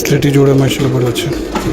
athletic जोड़ा माशाल्लाह बड़ा अच्छा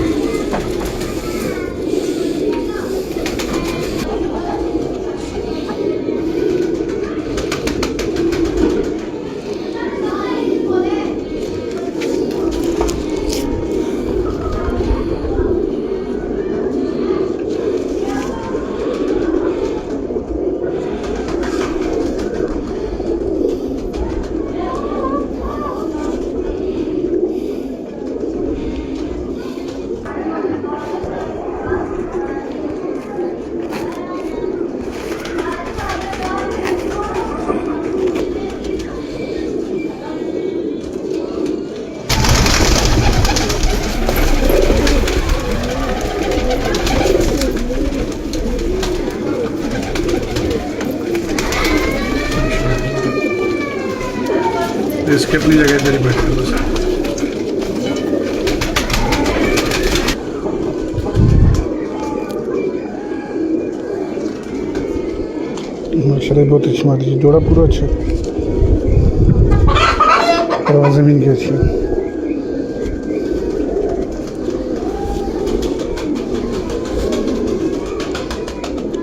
इसके अपनी जगह इधर ही बैठे बस माशाल्लाह बहुत अच्छी मादी है जोड़ा पूरा अच्छा और ज़मीन की अच्छी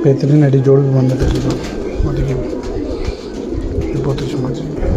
बेहतरीन एडी जोड़ भी बनना चाहिए मादी की बहुत अच्छी मादी